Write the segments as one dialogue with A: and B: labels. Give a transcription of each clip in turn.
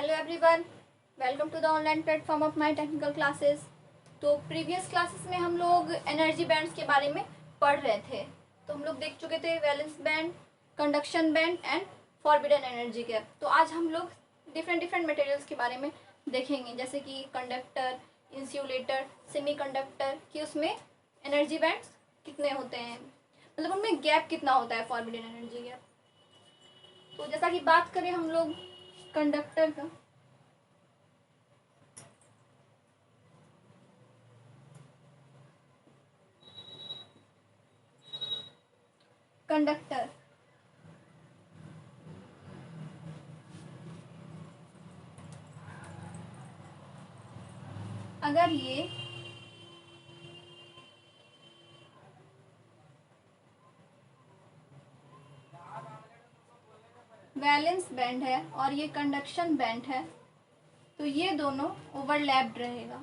A: Hello everyone, welcome to the online platform of my technical classes. तो previous classes में हम लोग energy bands के बारे में पढ़ रहे थे। तो हम लोग देख चुके थे valence band, conduction band and forbidden energy gap. तो आज हम लोग डिफरेंट मटेरियल्स के बारे में देखेंगे, जैसे कि कंडक्टर, इंसुलेटर, सेमीकंडक्टर, कि उसमें एनर्जी बैंड्स कितने होते हैं, मतलब उनमें गैप कितना होता है, फॉरबिडन एनर्जी गैप। तो जैसा कि बात करें हम लोग कंडक्टर का, कंडक्टर अगर ये वैलेंस बैंड है और ये कंडक्शन बैंड है, तो ये दोनों ओवरलैप्ड रहेगा।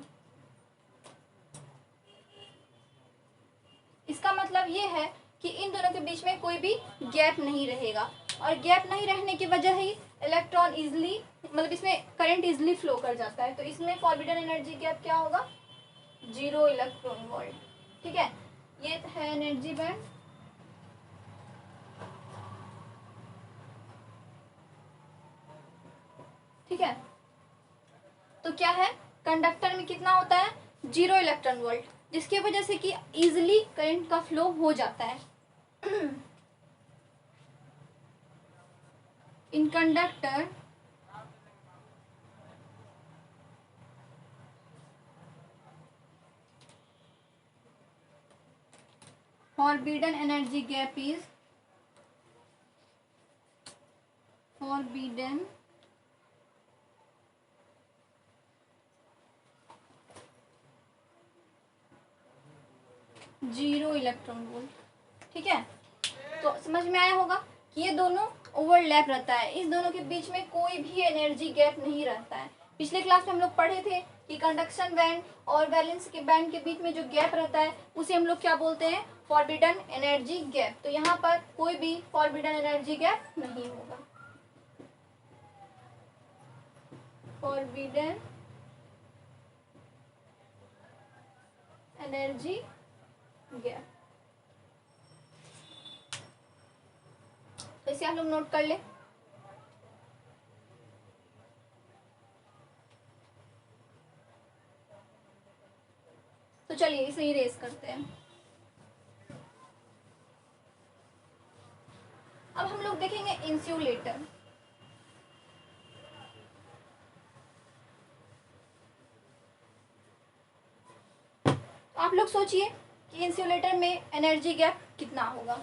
A: इसका मतलब ये है कि इन दोनों के बीच में कोई भी गैप नहीं रहेगा, और गैप नहीं रहने की वजह ही इलेक्ट्रॉन इजिली, मतलब इसमें करंट इजिली फ्लो कर जाता है। तो इसमें फॉरबिडन एनर्जी गैप क्या होगा? 0 इलेक्ट्रॉन वोल्ट। ठीक है, ये है एनर्जी बैंड। ठीक है, तो क्या है, कंडक्टर में कितना होता है? 0 इलेक्ट्रॉन वोल्ट, जिसकी वजह से कि इजिली करंट का फ्लो हो जाता है। In conductor forbidden energy gap is forbidden zero electron volt. ठीक है, तो समझ में आया होगा कि ये दोनों ओवरलैप रहता है, इस दोनों के बीच में कोई भी एनर्जी गैप नहीं रहता है। पिछले क्लास में हम लोग पढ़े थे कि कंडक्शन बैंड और वैलेंस के बैंड के बीच में जो गैप रहता है उसे हम लोग क्या बोलते हैं? Forbidden energy gap. तो यहाँ पर कोई भी फॉरबिडन एनर्जी गैप नहीं होगा। फॉरबिडन एनर्जी गैप, तो इसे आप लोग नोट कर ले। तो चलिए इसे इरेज करते हैं। अब हम लोग देखेंगे इंसुलेटर। आप लोग सोचिए कि इंसुलेटर में एनर्जी गैप कितना होगा।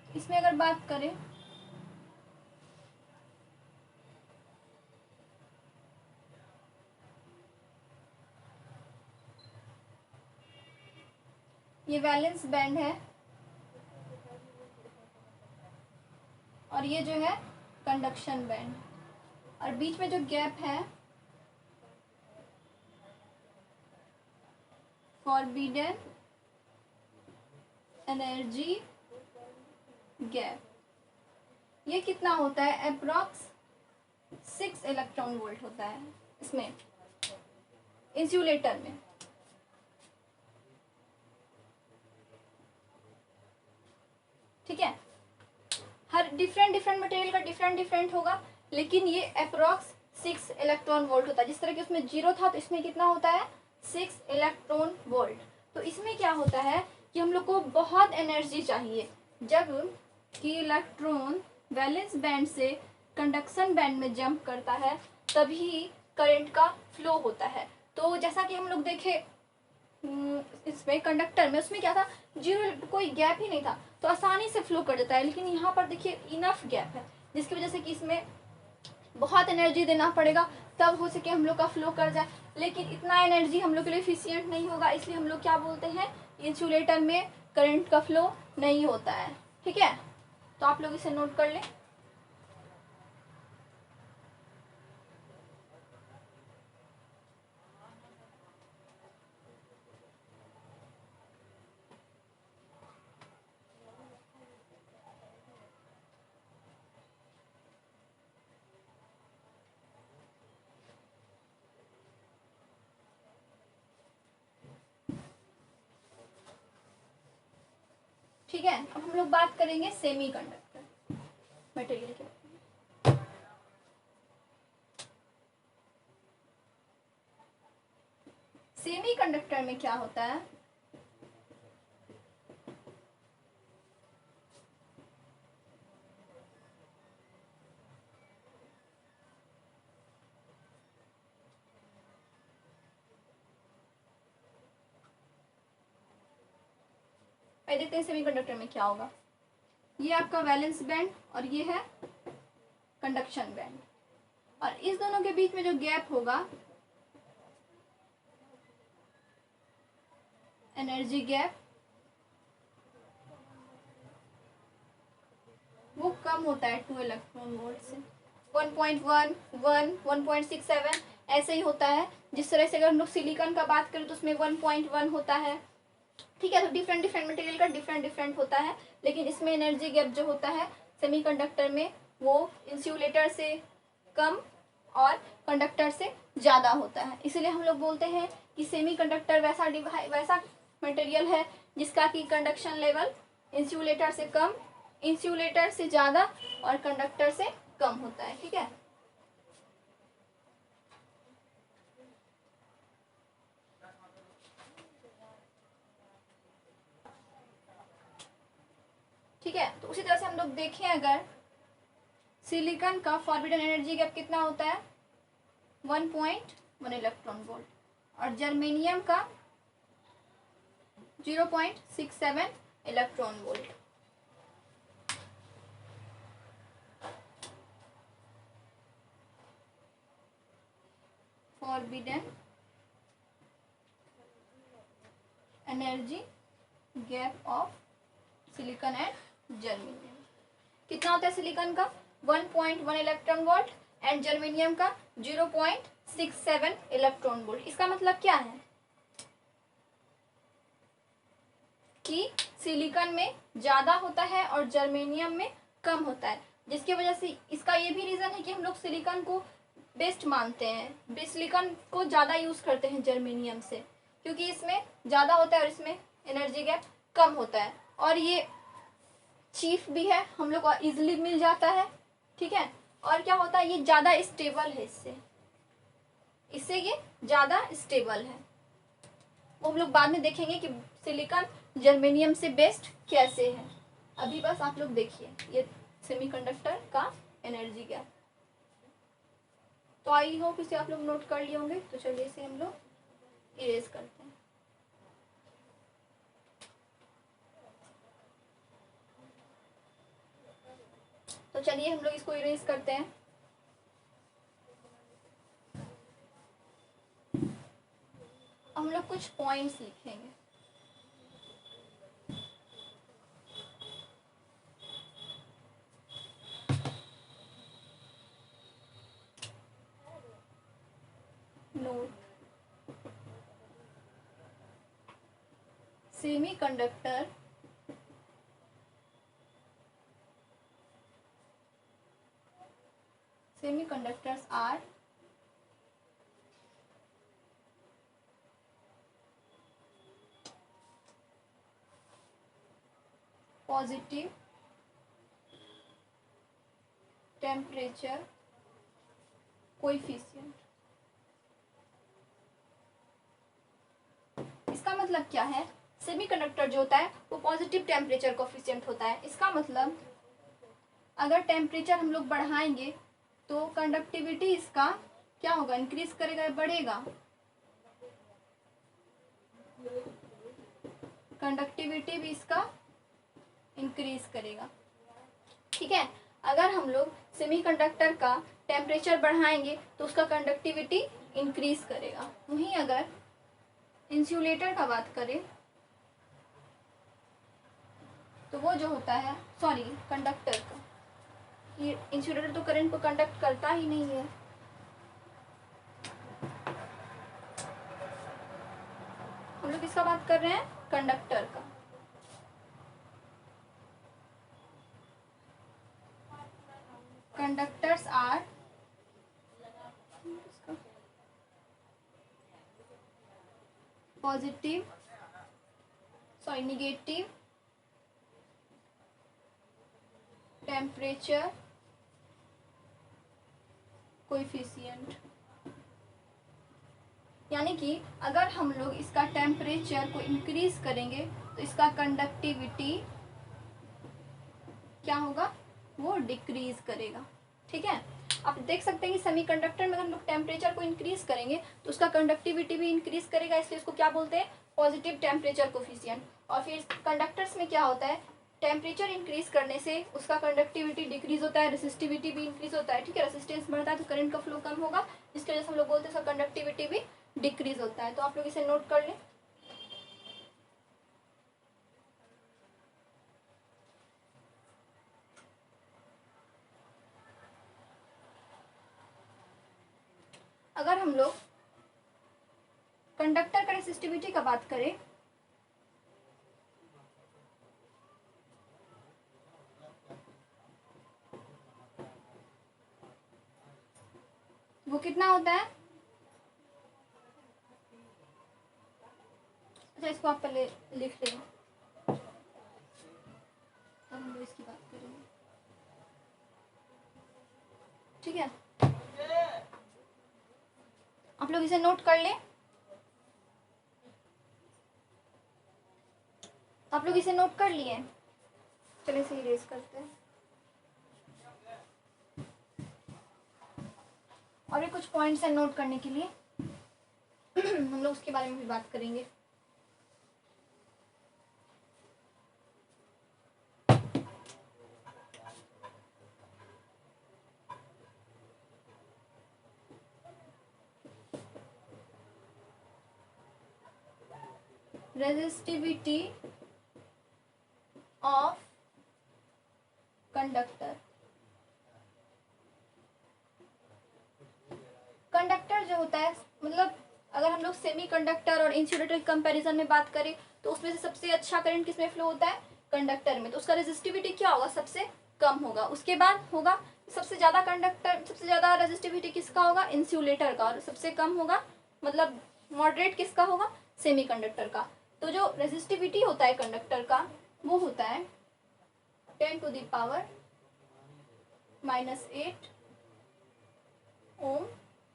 A: इसमें अगर बात करें, ये वैलेंस बैंड है और ये जो है कंडक्शन बैंड, और बीच में जो गैप है फॉरबिडन एनर्जी गैप, ये कितना होता है? अप्रॉक्स 6 इलेक्ट्रॉन वोल्ट होता है इसमें, इंसुलेटर में। ठीक है, हर डिफरेंट मटेरियल का डिफरेंट होगा, लेकिन ये अप्रॉक्स 6 इलेक्ट्रॉन वोल्ट होता है। जिस तरह कि उसमें 0 था, तो इसमें कितना होता है? 6 इलेक्ट्रॉन वोल्ट। तो इसमें क्या होता है कि हम लोग को बहुत एनर्जी चाहिए जब कि इलेक्ट्रॉन वैलेंस बैंड से कंडक्शन बैंड में जंप करता है, तभी करंट का फ्लो होता है। तो जैसा कि हम लोग देखे इसमें कंडक्टर में, उसमें क्या था? 0, कोई गैप ही नहीं था, तो आसानी से फ्लो कर देता है। लेकिन यहाँ पर देखिए इनफ गैप है, जिसकी वजह से कि इसमें बहुत एनर्जी देना पड़ेगा, तब हो सके हम लोग का फ्लो कर जाए। लेकिन इतना एनर्जी हम लोग के लिए एफिशिएंट नहीं होगा, इसलिए हम लोग क्या बोलते हैं? इंसुलेटर में करंट का फ्लो नहीं होता है। ठीक है, तो आप लोग इसे नोट कर लें। ठीक है, अब हम लोग बात करेंगे सेमीकंडक्टर मटेरियल के। सेमीकंडक्टर में क्या होता है, देखते हैं सेमीकंडक्टर में क्या होगा। ये आपका वैलेंस बैंड और ये है कंडक्शन बैंड, और इस दोनों के बीच में जो गैप होगा एनर्जी गैप, वो कम होता है 2 इलेक्ट्रॉन वोल्ट से। 1.1, 1, 1.67 ऐसे ही होता है। जिस तरह से अगर हम लोग सिलिकॉन का बात करें तो उसमें 1.1 होता है। ठीक है, तो डिफरेंट डिफरेंट मटेरियल का डिफरेंट डिफरेंट होता है, लेकिन इसमें एनर्जी गैप जो होता है सेमीकंडक्टर में वो इंसुलेटर से कम और कंडक्टर से ज़्यादा होता है। इसलिए हम लोग बोलते हैं कि सेमीकंडक्टर वैसा मटेरियल है जिसका कि कंडक्शन लेवल इंसुलेटर से कम, इंसुलेटर से ज़्यादा और कंडक्टर से कम होता है। ठीक है, ठीक है। तो उसी तरह से हम लोग देखें, अगर सिलिकॉन का फॉरबिडन एनर्जी गैप कितना होता है 1.1 इलेक्ट्रॉन वोल्ट, और जर्मेनियम का 0.67 electron volt. Forbidden energy gap of silicon and germanium कितना होता है, सिलिकॉन का 1.1 इलेक्ट्रॉन वोल्ट एंड जर्मेनियम का 0.67 इलेक्ट्रॉन वोल्ट। इसका मतलब क्या है कि सिलिकॉन में ज़्यादा होता है और जर्मेनियम में कम होता है, जिसकी वजह से इसका ये भी रीज़न है कि हम लोग सिलिकॉन को बेस्ट मानते हैं, सिलिकॉन को ज़्यादा यूज़ करते हैं जर्मेनियम से, क्योंकि इसमें ज़्यादा होता है और इसमें एनर्जी गैप कम होता है, और ये चीफ भी है, हम लोग को ईजिली मिल जाता है। ठीक है, और क्या होता है, ये ज़्यादा स्टेबल है, इससे ये ज़्यादा स्टेबल है। वो हम लोग बाद में देखेंगे कि सिलिकॉन जर्मेनियम से बेस्ट कैसे है। अभी बस आप लोग देखिए ये सेमीकंडक्टर का एनर्जी गैप। तो आई होप इसे आप लोग नोट कर लिए होंगे। तो चलिए इसे हम लोग इरेज करते हैं। तो चलिए हम लोग इसको इरेज करते हैं। हम लोग कुछ पॉइंट्स लिखेंगे। Note, semiconductor semiconductors are positive temperature coefficient। इसका मतलब क्या है, सेमीकंडक्टर जो होता है वो पॉजिटिव टेम्परेचर कोफिशिएंट होता है। इसका मतलब अगर टेम्परेचर हम लोग बढ़ाएंगे तो कंडक्टिविटी इसका क्या होगा, इंक्रीज करेगा, बढ़ेगा। कंडक्टिविटी भी इसका इंक्रीज करेगा। ठीक है, अगर हम लोग सेमीकंडक्टर का टेम्परेचर बढ़ाएंगे तो उसका कंडक्टिविटी इंक्रीज करेगा। वहीं अगर इंसुलेटर का बात करें तो वो जो होता है, सॉरी कंडक्टर का, ये इंसुलेटर तो करंट को कंडक्ट करता ही नहीं है। हम लोग किसका बात कर रहे हैं, कंडक्टर का। Conductors are positive, sorry negative temperature coefficient, यानी कि अगर हम लोग इसका टेम्परेचर को इंक्रीज करेंगे तो इसका कंडक्टिविटी क्या होगा, वो डिक्रीज करेगा। ठीक है, आप देख सकते हैं कि सेमीकंडक्टर में अगर हम लोग टेम्परेचर को इंक्रीज करेंगे तो उसका कंडक्टिविटी भी इंक्रीज करेगा, इसलिए इसको क्या बोलते हैं, पॉजिटिव टेम्परेचर कोफिशिएंट। और फिर कंडक्टर्स में क्या होता है, टेम्परेचर इंक्रीज करने से उसका कंडक्टिविटी डिक्रीज होता है, रेसिस्टिविटी भी इंक्रीज होता है। ठीक है, रेसिस्टेंस बढ़ता है तो करंट का फ्लो कम होगा, जिसकी वजह से हम लोग बोलते हैं उसका कंडक्टिविटी भी डिक्रीज होता है। तो आप लोग इसे नोट कर लें। अगर हम लोग कंडक्टर का रेसिस्टिविटी का बात करें वो कितना होता है, अच्छा इसको आप पहले लिख लें, तब हम लोग इसकी बात करेंगे। ठीक है, आप लोग इसे नोट कर लें। आप लोग इसे नोट कर लिए, चलिए इसे इरेज करते हैं। और ये कुछ पॉइंट्स हैं नोट करने के लिए हम लोग उसके बारे में भी बात करेंगे। रेजिस्टिविटी ऑफ कंडक्टर, कंडक्टर जो होता है, मतलब अगर हम लोग सेमी कंडक्टर और इंसुलेटर के कंपैरिजन में बात करें तो उसमें से सबसे अच्छा करंट किसमें फ्लो होता है, कंडक्टर में। तो उसका रेजिस्टिविटी क्या होगा, सबसे कम होगा। उसके बाद होगा सबसे ज़्यादा कंडक्टर, सबसे ज़्यादा रेजिस्टिविटी किसका होगा, इंसुलेटर का, और सबसे कम होगा, मतलब मॉडरेट किसका होगा, सेमी कंडक्टर का। तो जो रेजिस्टिविटी होता है कंडक्टर का वो होता है 10⁻⁻8 ओम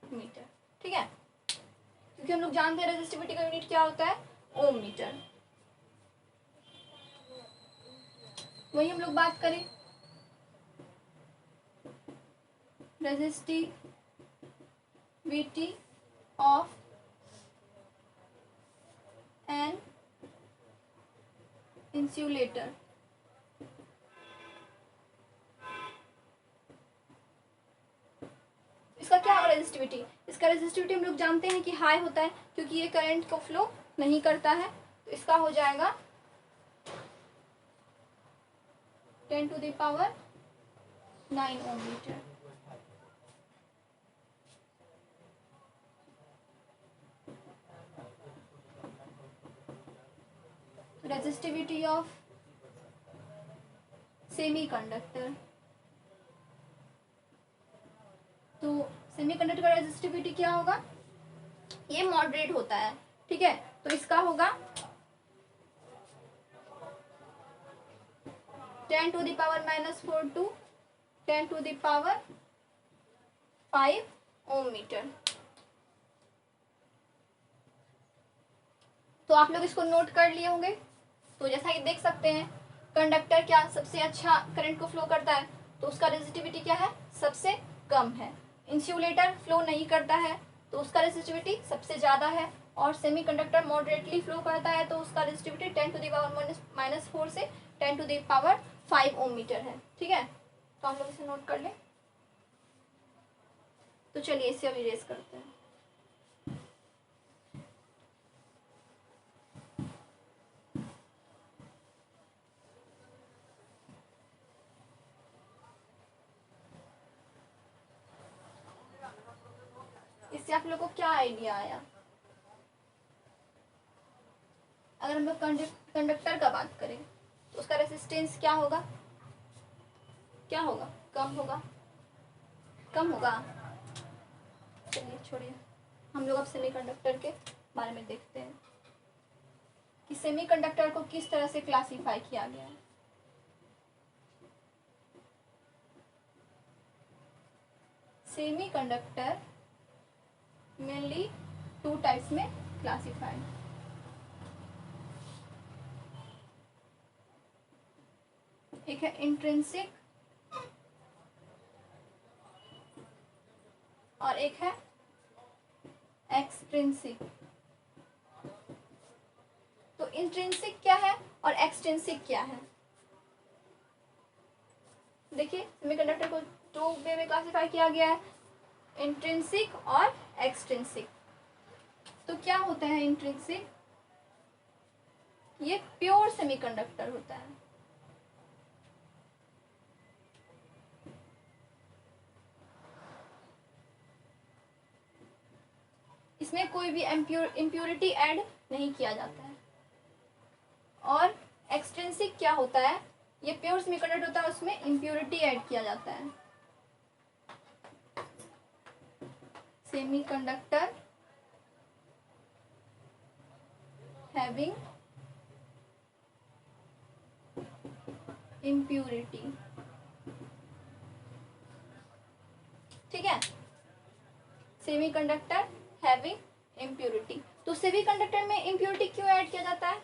A: मीटर। ठीक है, क्योंकि हम लोग जानते हैं रेजिस्टिविटी का यूनिट क्या होता है, ओम मीटर। वही हम लोग बात करें रेजिस्टिविटी ऑफ एन इंसुलेटर, इसका क्या होगा रेजिस्टिविटी, इसका रेजिस्टिविटी हम लोग जानते हैं कि हाई होता है क्योंकि ये करंट को फ्लो नहीं करता है। तो इसका हो जाएगा 10⁻⁹ ohm metre. Resistivity of semiconductor, तो सेमी कंडक्टर का रेजिस्टिविटी क्या होगा, ये मॉडरेट होता है। ठीक है, तो इसका होगा 10⁻⁻4 to 10⁵ ओम मीटर। तो आप लोग इसको नोट कर लिए होंगे। तो जैसा कि देख सकते हैं कंडक्टर क्या सबसे अच्छा करंट को फ्लो करता है, तो उसका रेजिस्टिविटी क्या है, सबसे कम है। इंसुलेटर फ्लो नहीं करता है तो उसका रेजिस्टिविटी सबसे ज़्यादा है, और सेमीकंडक्टर मॉडरेटली फ्लो करता है तो उसका रेजिस्टिविटी 10⁻⁻4 से 10⁵ ओम मीटर है। ठीक है, तो हम लोग इसे नोट कर लें। तो चलिए इसे अब इरेज करते हैं। इससे आप लोगों को क्या आइडिया आया, अगर हम लोग कंडक्टर का बात करें तो उसका रेसिस्टेंस क्या होगा, क्या होगा, कम होगा, कम होगा। चलिए छोड़िए, हम लोग अब सेमीकंडक्टर के बारे में देखते हैं कि सेमीकंडक्टर को किस तरह से क्लासिफाई किया गया है। सेमीकंडक्टर मेनली टू टाइप्स में क्लासिफाइड। एक है इंट्रिंसिक और एक है एक्सट्रिंसिक। तो इंट्रिंसिक क्या है और एक्सट्रिंसिक क्या है? देखिए सेमीकंडक्टर को दो वे में क्लासिफाई किया गया है, इंट्रिंसिक और एक्सट्रिंसिक। तो क्या होता है इंट्रिंसिक? ये प्योर सेमीकंडक्टर होता है। इसमें कोई भी इम्प्योरिटी ऐड नहीं किया जाता है। और एक्सट्रिंसिक क्या होता है? ये प्योर सेमीकंडक्टर होता है, उसमें इम्प्योरिटी ऐड किया जाता है। Semiconductor having impurity. ठीक है, सेमीकंडक्टर हैविंग इम्प्योरिटी। तो सेमीकंडक्टर में इम्प्योरिटी क्यों ऐड किया जाता है?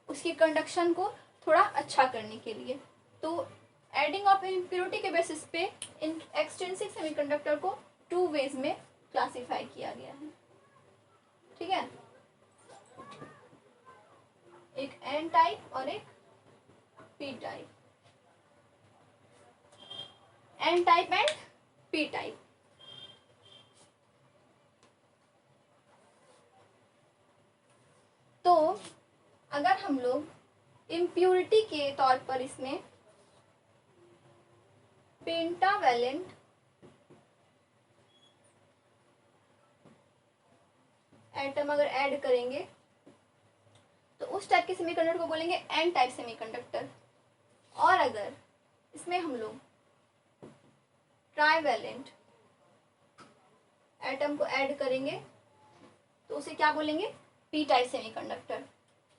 A: उसकी कंडक्शन को थोड़ा अच्छा करने के लिए। तो एडिंग ऑफ इम्प्योरिटी के बेसिस पे इन एक्सट्रिंसिक सेमीकंडक्टर को टू वेज में क्लासिफाई किया गया है। ठीक है, एक एन टाइप और एक P type. N type and P type. तो अगर हम लोग इम्प्योरिटी के तौर पर इसमें पेंटावैलेंट एटम अगर ऐड करेंगे तो उस टाइप के सेमीकंडक्टर को बोलेंगे एन टाइप सेमीकंडक्टर। और अगर इसमें हम लोग ट्राइवैलेंट एटम को ऐड करेंगे तो उसे क्या बोलेंगे? P type semiconductor.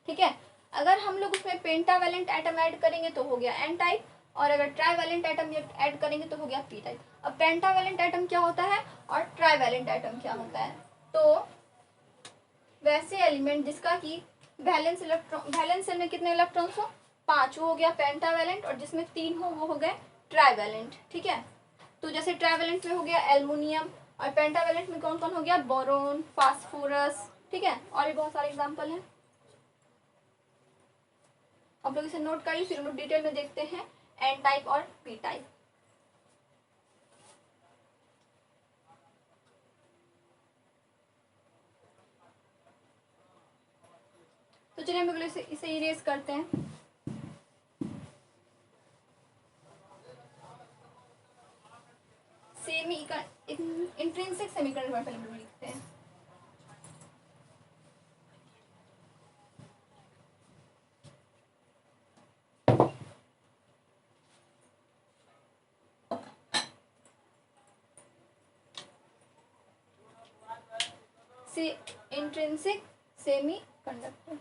A: ठीक है, अगर हम लोग उसमें पेंटावैलेंट एटम ऐड करेंगे तो हो गया एन टाइप, और अगर ट्राइवैलेंट एटम ऐड करेंगे तो हो गया पी टाइप। अब पेंटावैलेंट एटम क्या होता है और ट्राइवैलेंट एटम क्या होता है? तो वैसे एलिमेंट जिसका कि वैलेंस शेल में कितने इलेक्ट्रॉन्स हो? 5, वो हो गया पेंटावैलेंट, और जिसमें 3 हो वो हो गए ट्राइवैलेंट। ठीक है, तो जैसे ट्राइवैलेंट में हो गया एल्युमिनियम, और पेंटावैलेंट में कौन कौन हो गया? Boron, phosphorus. ठीक है, और भी बहुत सारे एग्जाम्पल हैं, आप लोग इसे नोट कर ली, फिर हम लोग डिटेल में देखते हैं एन टाइप और पी टाइप। तो चलिए हम लोग इसे इरेज करते हैं। इंट्रिंसिक सेमीकंडक्टर पहले हम लोग लिखते हैं। Intrinsic semiconductor.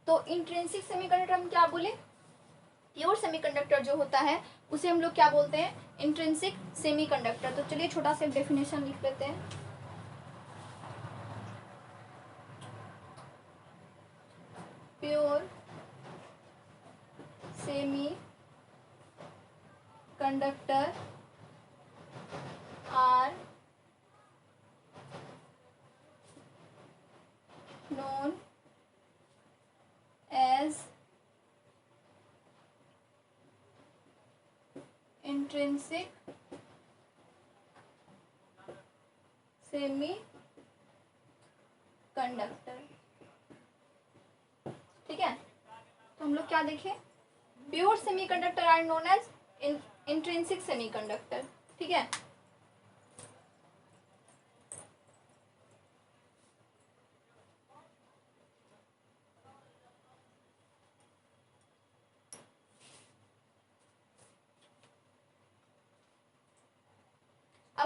A: तो इंट्रिंसिक सेमीकंडक्टर हम क्या बोले? प्योर सेमीकंडक्टर जो होता है उसे हम लोग क्या बोलते हैं? Intrinsic semiconductor. तो चलिए छोटा सा डेफिनेशन लिख लेते हैं। Pure semiconductor are known as intrinsic semiconductor। ठीक है, तो हम लोग क्या देखें? Pure semiconductor are known as intrinsic semiconductor. ठीक है,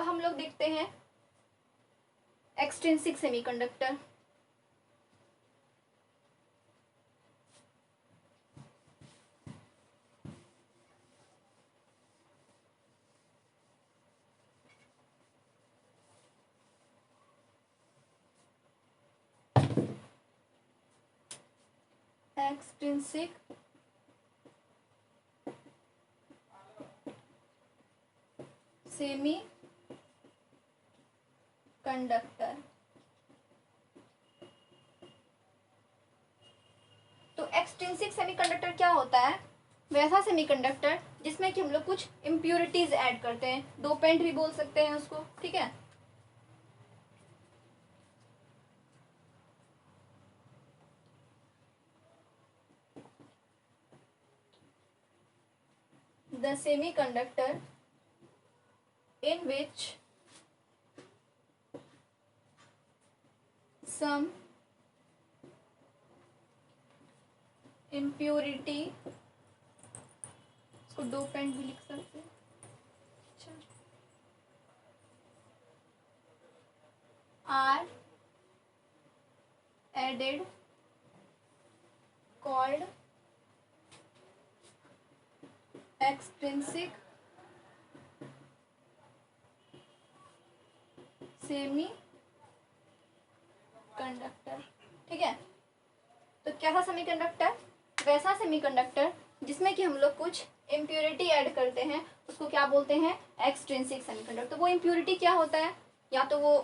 A: हम लोग देखते हैं extrinsic semiconductor. Extrinsic semiconductor. तो एक्सट्रिंसिक सेमीकंडक्टर क्या होता है? वैसा सेमीकंडक्टर जिसमें कि हम लोग कुछ इम्प्योरिटीज ऐड करते हैं, डोपेंट भी बोल सकते हैं उसको, ठीक है। The semiconductor in which some impurity, इसको डोपेंट भी लिख सकते हैं, are added called extrinsic semi conductor, ठीक है। तो कैसा सेमीकंडक्टर? वैसा सेमीकंडक्टर जिसमें कि हम लोग कुछ इम्प्योरिटी ऐड करते हैं, उसको क्या बोलते हैं? Extrinsic semiconductor. तो वो इम्प्योरिटी क्या होता है? या तो वो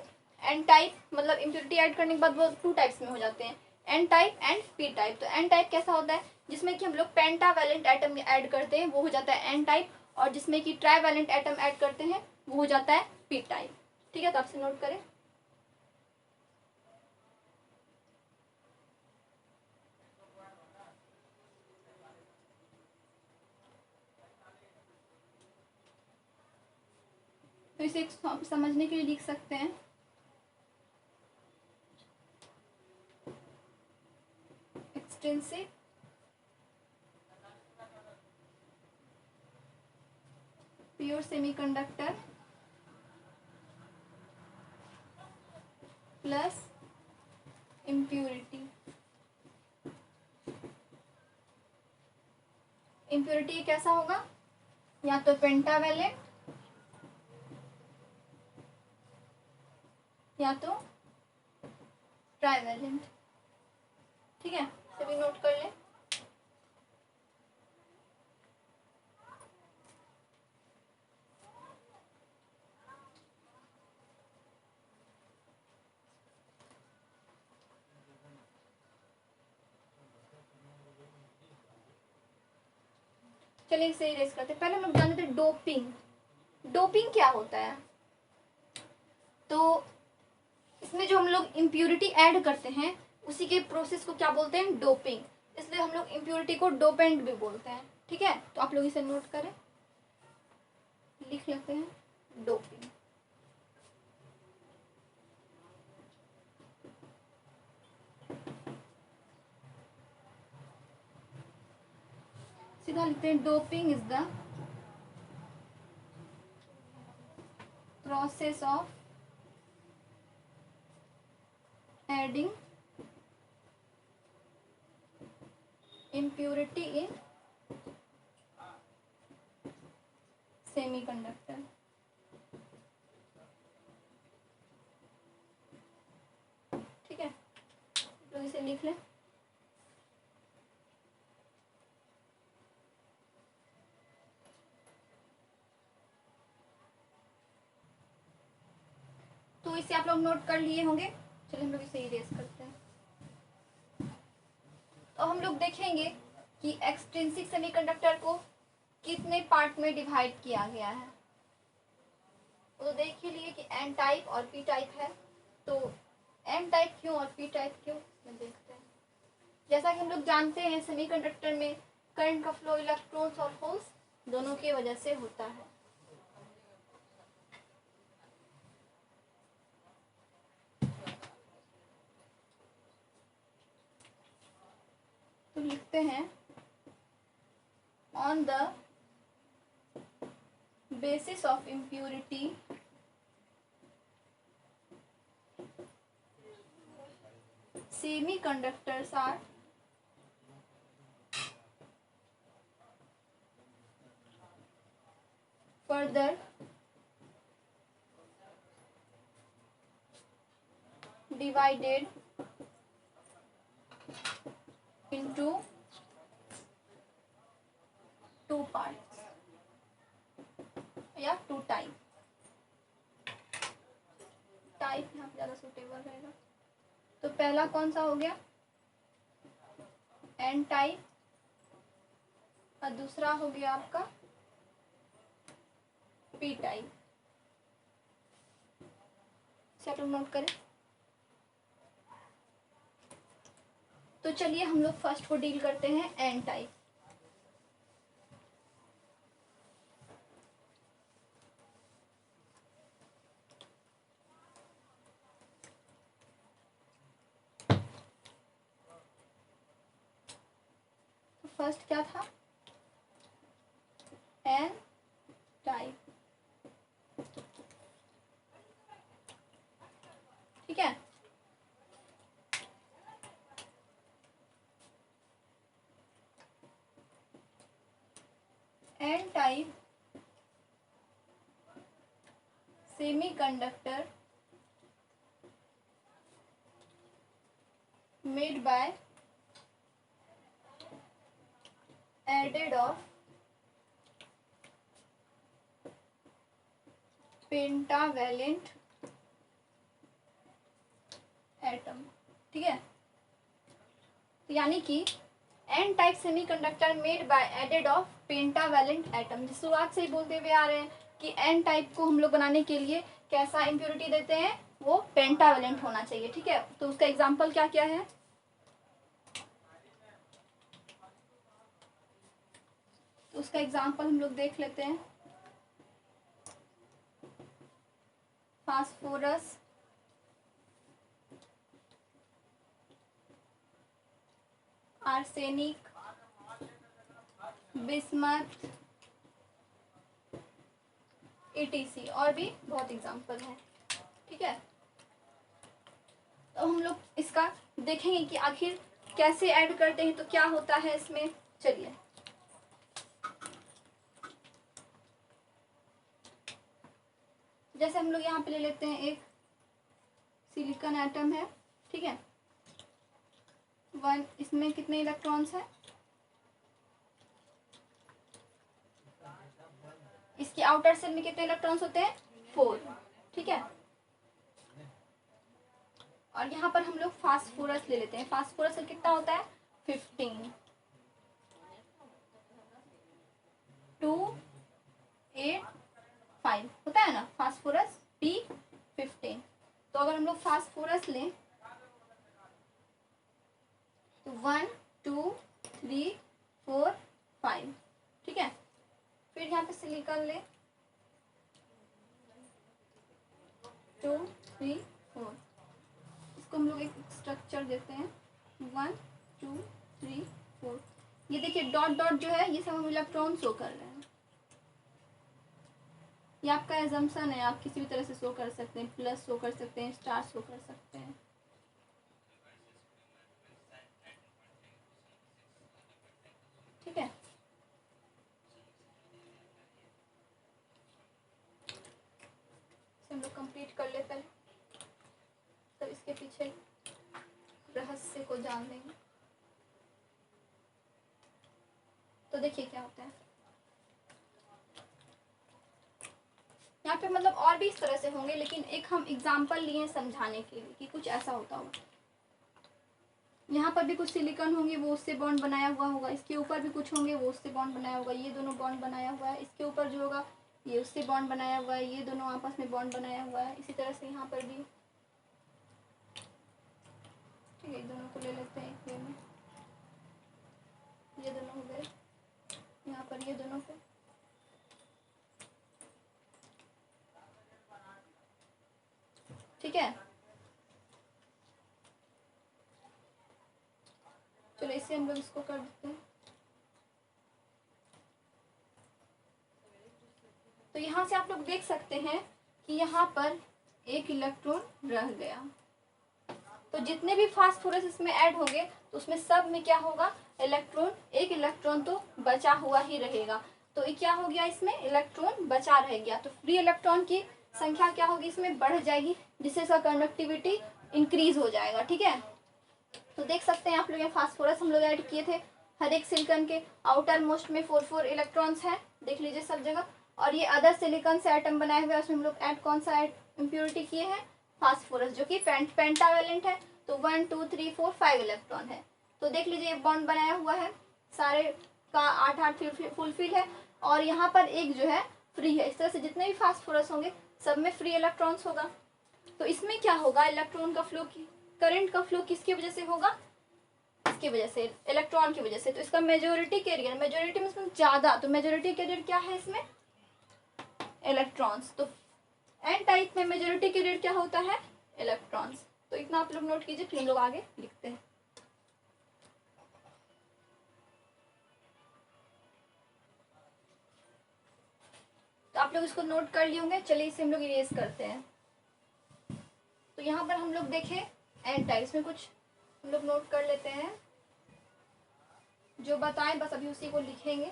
A: एन टाइप, मतलब इम्प्योरिटी ऐड करने के बाद वो 2 टाइप्स में हो जाते हैं, N type and P type. तो एन टाइप कैसा होता है? जिसमें कि हम लोग पेंटावैलेंट एटम ऐड करते हैं, वो हो जाता है एन टाइप, और जिसमें कि ट्राईवैलेंट एटम ऐड करते हैं वो हो जाता है पी टाइप, ठीक है। तो आपसे नोट करें। तो इसे समझने के लिए लिख सकते हैं extrinsic pure semiconductor plus impurity. Impurity कैसा होगा? या तो पेंटावैलेंट या तो ट्राईवैलेंट, ठीक है। सभी नोट कर लें। चलिए इसे इरेज करते हैं। पहले हम लोग जानते थे डोपिंग। डोपिंग क्या होता है? तो इसमें जो हम लोग इम्प्योरिटी ऐड करते हैं उसी के प्रोसेस को क्या बोलते हैं? डोपिंग। इसलिए हम लोग इम्प्योरिटी को डोपेंट भी बोलते हैं, ठीक है। तो आप लोग इसे नोट करें, लिख लेते हैं डोपिंग। सीधा लिखते हैं doping is the process of adding impurity in semiconductor। ठीक है, तो इसे लिख लें। तो इसे आप लोग नोट कर लिए होंगे। चलिए हम लोग इसे इरेज करते हैं। तो हम लोग देखेंगे कि एक्सट्रिंसिक सेमीकंडक्टर को कितने पार्ट में डिवाइड किया गया है। तो देख ही लिए कि एन टाइप और पी टाइप है। तो एन टाइप क्यों और पी टाइप क्यों, मैं देखते हैं। जैसा कि हम लोग जानते हैं सेमीकंडक्टर में करंट का फ्लो इलेक्ट्रॉन्स और होल्स दोनों की वजह से होता है। तो लिखते हैं on the basis of impurity semiconductors are further divided into two parts या टू टाइप यहाँ पे ज़्यादा सुटेबल रहेगा। तो पहला कौन सा हो गया एन टाइप और दूसरा हो गया आपका पी टाइप। इसे आप लोग नोट करें। तो चलिए हम लोग फर्स्ट को डील करते हैं एन टाइप। फर्स्ट क्या था एन टाइप, ठीक है। N type semiconductor made by added of pentavalent atom, ठीक है। तो यानी कि N type semiconductor made by added of pentavalent atom. जिस शुरुआत से ही बोलते हुए आ रहे हैं कि एन टाइप को हम लोग बनाने के लिए कैसा इम्प्योरिटी देते हैं, वो पेंटावैलेंट होना चाहिए, ठीक है। तो उसका एग्जांपल क्या क्या है, तो उसका एग्जांपल हम लोग देख लेते हैं। फास्फोरस, आर्सेनिक, बिस्मथ, ETC और भी बहुत एग्जांपल हैं, ठीक है। तो हम लोग इसका देखेंगे कि आखिर कैसे ऐड करते हैं, तो क्या होता है इसमें। चलिए जैसे हम लोग यहाँ पे ले लेते हैं एक सिलिकॉन एटम है, ठीक है। वन, इसमें कितने इलेक्ट्रॉन्स हैं, इसके आउटर सेल में कितने इलेक्ट्रॉन्स होते हैं, 4, ठीक है। और यहाँ पर हम लोग फास्फोरस ले लेते हैं। फास्फोरस का कितना होता है, 15, 2, 8, 5 होता है ना फास्फोरस P15। तो अगर हम लोग फास्फोरस लें तो 1, 2, 3, 4, 5, ठीक है। फिर यहाँ पे सिलिकॉन ले 2, 3, 4, इसको हम लोग एक स्ट्रक्चर देते हैं 1, 2, 3, 4। ये देखिए डॉट डॉट जो है ये सब हम इलेक्ट्रॉन शो कर रहे हैं। ये आपका एजम्पशन है, आप किसी भी तरह से शो कर सकते हैं, प्लस शो कर सकते हैं, स्टार शो कर सकते हैं, ठीक है। हम लोग कंप्लीट कर लेते हैं, तो इसके पीछे रहस्य को जान लेंगे। तो देखिए क्या होता है यहाँ पे, मतलब और भी इस तरह से होंगे, लेकिन एक हम एग्जांपल लिए समझाने के लिए कि कुछ ऐसा होता होगा। यहाँ पर भी कुछ सिलिकॉन होंगे, वो उससे बॉन्ड बनाया हुआ होगा, इसके ऊपर भी कुछ होंगे, वो उससे बॉन्ड बनाया होगा, ये दोनों बॉन्ड बनाया हुआ है, इसके ऊपर जो होगा ये उससे बॉन्ड बनाया हुआ है, ये दोनों आपस में बॉन्ड बनाया हुआ है। इसी तरह से यहाँ पर भी, ठीक है। दोनों को ले लेते हैं एक वे में, ये दोनों हो गए, यहाँ पर ये दोनों को, ठीक है। चलो इससे हम लोग इसको कर देते हैं। तो यहाँ से आप लोग देख सकते हैं कि यहाँ पर एक इलेक्ट्रॉन रह गया, तो जितने भी फास्फोरस इसमें ऐड होंगे तो उसमें सब में क्या होगा, इलेक्ट्रॉन, एक इलेक्ट्रॉन तो बचा हुआ ही रहेगा। तो ये क्या हो गया, इसमें इलेक्ट्रॉन बचा रह गया, तो फ्री इलेक्ट्रॉन की संख्या क्या होगी, इसमें बढ़ जाएगी, जिससे इसका कंडक्टिविटी इंक्रीज हो जाएगा। ठीक है, तो देख सकते हैं आप लोग, यहाँ फास्फोरस हम लोग ऐड किए थे, हर एक सिलिकॉन के आउटर मोस्ट में 4 इलेक्ट्रॉन्स हैं, देख लीजिए सब जगह। और ये अदर सिलिकॉन से एटम बनाए हुए हैं, उसमें हम लोग ऐड कौन सा इम्प्योरिटी किए हैं, फास्फोरस, जो कि पेंटावेलेंट है। तो 1 2 3 4 5 इलेक्ट्रॉन है। तो देख लीजिए बॉन्ड बनाया हुआ है, सारे का 8 फुलफिल है, और यहाँ पर एक जो है फ्री है। इस तरह से जितने भी फास्फोरस होंगे सब में फ्री इलेक्ट्रॉन्स होगा। तो इसमें क्या होगा, इलेक्ट्रॉन का फ्लो, की करंट का फ्लो किसकी वजह से होगा, इसकी वजह से, इलेक्ट्रॉन की वजह से। तो इसका मेजोरिटी कैरियर, मेजोरिटी में ज्यादा, तो मेजोरिटी कैरियर क्या है इसमें, इलेक्ट्रॉन्स। तो एन टाइप में मेजोरिटी कैरियर क्या होता है, इलेक्ट्रॉन्स। तो इतना आप लोग नोट कीजिए, फिर हम लोग आगे लिखते हैं। तो आप लोग इसको नोट कर लिए होंगे, चलिए इसे हम लोग इरेज करते हैं। तो यहाँ पर हम लोग देखें एन टाइप्स में कुछ हम लोग नोट कर लेते हैं, जो बताएं बस अभी उसी को लिखेंगे।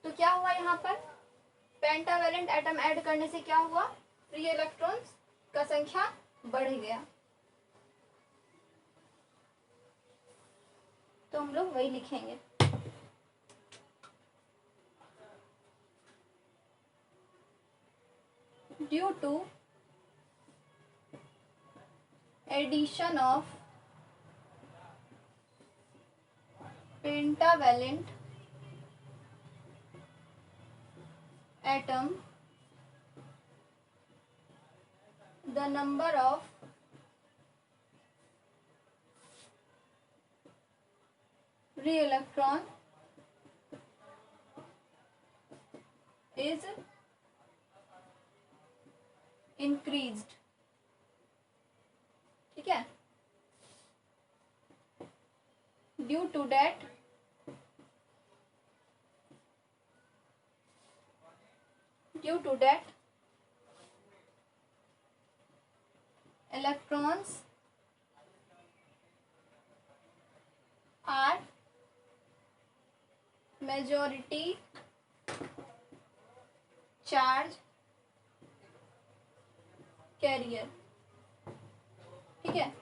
A: तो क्या हुआ यहाँ पर, पेंटावेलेंट एटम ऐड करने से क्या हुआ, फ्री इलेक्ट्रॉन्स का संख्या बढ़ गया। तो हम लोग वही लिखेंगे। Due to addition of pentavalent atom, the number of free electron is increased। ठीक है, due to that electrons are majority charge carrier। ठीक है,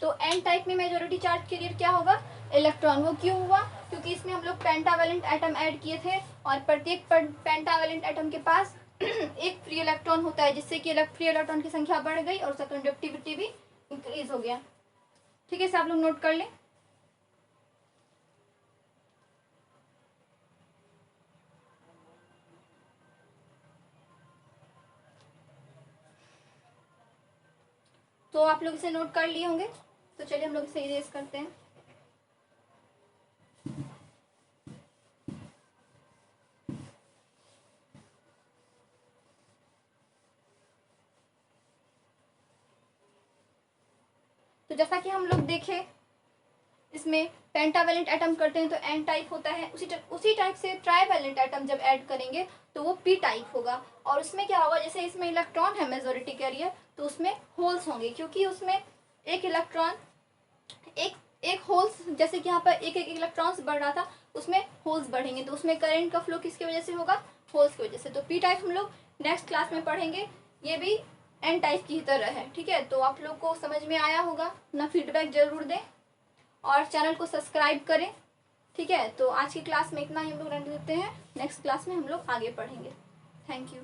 A: तो एन टाइप में मेजोरिटी चार्ज कैरियर क्या होगा, इलेक्ट्रॉन। वो क्यों हुआ, क्योंकि इसमें हम लोग पेंटावेलेंट एटम ऐड किए थे, और प्रत्येक पेंटावेलेंट एटम के पास एक फ्री इलेक्ट्रॉन होता है, जिससे कि फ्री इलेक्ट्रॉन की संख्या बढ़ गई और उसका कंडक्टिविटी भी इंक्रीज हो गया। ठीक है, इसे आप लोग नोट कर लें। तो आप लोग इसे नोट कर लिए होंगे, तो चलिए हम लोग इसे इरेज करते हैं। तो जैसा कि हम लोग देखें, इसमें पेंटावेलेंट एटम करते हैं तो एन टाइप होता है, उसी टाइप से ट्राइवेलेंट एटम जब ऐड करेंगे तो वो पी टाइप होगा। और उसमें क्या होगा, जैसे इसमें इलेक्ट्रॉन है मेजोरिटी कैरियर, तो उसमें होल्स होंगे, क्योंकि उसमें एक इलेक्ट्रॉन, एक होल्स, जैसे कि यहाँ पर एक इलेक्ट्रॉन्स बढ़ रहा था, उसमें होल्स बढ़ेंगे, तो उसमें करंट का फ्लो किसकी वजह से होगा, होल्स की वजह से। तो पी टाइप हम लोग नेक्स्ट क्लास में पढ़ेंगे, ये भी एन टाइप की तरह है। ठीक है, तो आप लोग को समझ में आया होगा, अपना फीडबैक जरूर दें और चैनल को सब्सक्राइब करें। ठीक है, तो आज की क्लास में इतना ही हम लोग रख देते हैं, नेक्स्ट क्लास में हम लोग आगे पढ़ेंगे। Thank you.